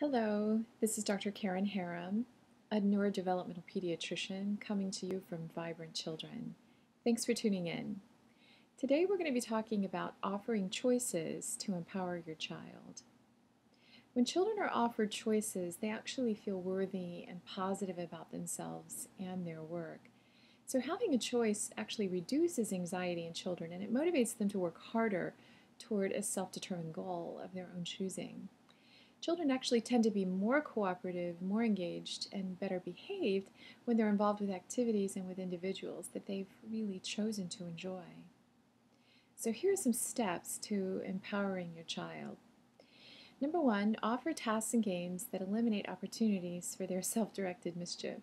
Hello, this is Dr. Karen Haram, a neurodevelopmental pediatrician coming to you from Vibrant Children. Thanks for tuning in. Today we're going to be talking about offering choices to empower your child. When children are offered choices, they actually feel worthy and positive about themselves and their work. So having a choice actually reduces anxiety in children and it motivates them to work harder toward a self-determined goal of their own choosing. Children actually tend to be more cooperative, more engaged, and better behaved when they're involved with activities and with individuals that they've really chosen to enjoy. So here are some steps to empowering your child. Number one, offer tasks and games that eliminate opportunities for their self-directed mischief.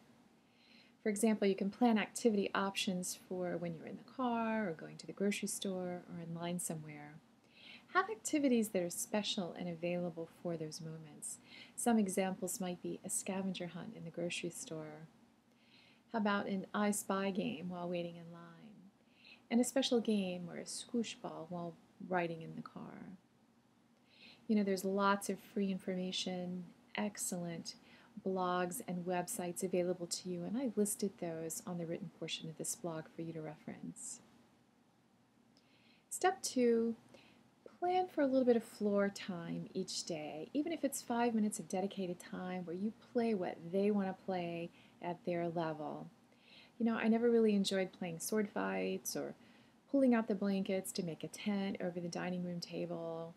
For example, you can plan activity options for when you're in the car or going to the grocery store or in line somewhere. Have activities that are special and available for those moments. Some examples might be a scavenger hunt in the grocery store. How about an I Spy game while waiting in line? And a special game or a squoosh ball while riding in the car. You know, there's lots of free information, excellent blogs and websites available to you, and I've listed those on the written portion of this blog for you to reference. Step two, plan for a little bit of floor time each day, even if it's 5 minutes of dedicated time where you play what they want to play at their level. You know, I never really enjoyed playing sword fights or pulling out the blankets to make a tent over the dining room table,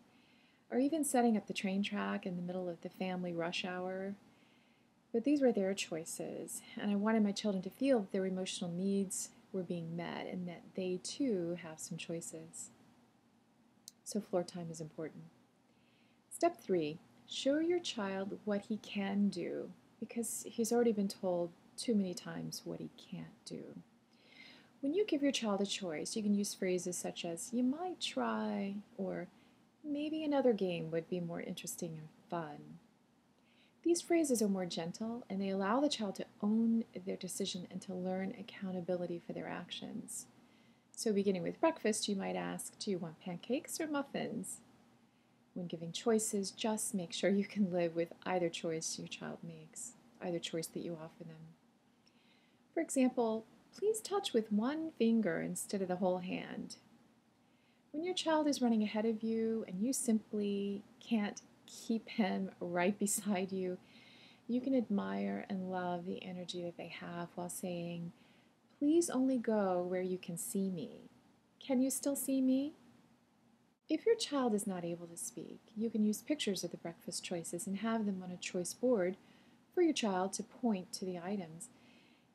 or even setting up the train track in the middle of the family rush hour. But these were their choices, and I wanted my children to feel that their emotional needs were being met and that they too have some choices. So floor time is important. Step three, show your child what he can do because he's already been told too many times what he can't do. When you give your child a choice, you can use phrases such as, you might try, or maybe another game would be more interesting and fun. These phrases are more gentle and they allow the child to own their decision and to learn accountability for their actions. So beginning with breakfast, you might ask, do you want pancakes or muffins? When giving choices, just make sure you can live with either choice your child makes, either choice that you offer them. For example, please touch with one finger instead of the whole hand. When your child is running ahead of you and you simply can't keep him right beside you, you can admire and love the energy that they have while saying, please only go where you can see me. Can you still see me? If your child is not able to speak, you can use pictures of the breakfast choices and have them on a choice board for your child to point to the items.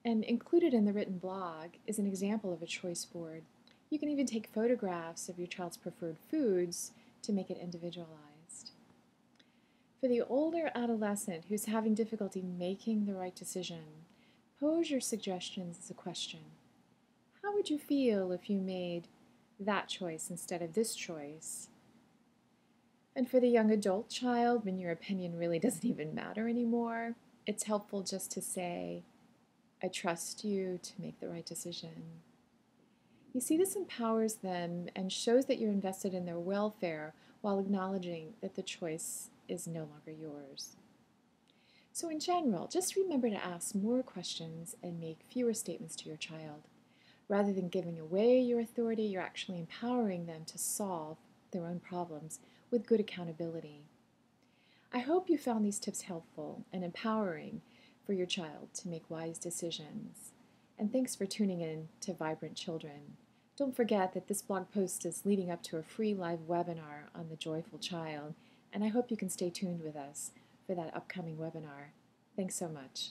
And included in the written blog is an example of a choice board. You can even take photographs of your child's preferred foods to make it individualized. For the older adolescent who's having difficulty making the right decision, pose your suggestions as a question. How would you feel if you made that choice instead of this choice? And for the young adult child, when your opinion really doesn't even matter anymore, it's helpful just to say, I trust you to make the right decision. You see, this empowers them and shows that you're invested in their welfare while acknowledging that the choice is no longer yours. So in general, just remember to ask more questions and make fewer statements to your child. Rather than giving away your authority, you're actually empowering them to solve their own problems with good accountability. I hope you found these tips helpful and empowering for your child to make wise decisions. And thanks for tuning in to Vibrant Children. Don't forget that this blog post is leading up to a free live webinar on the joyful child, and I hope you can stay tuned with us for that upcoming webinar. Thanks so much.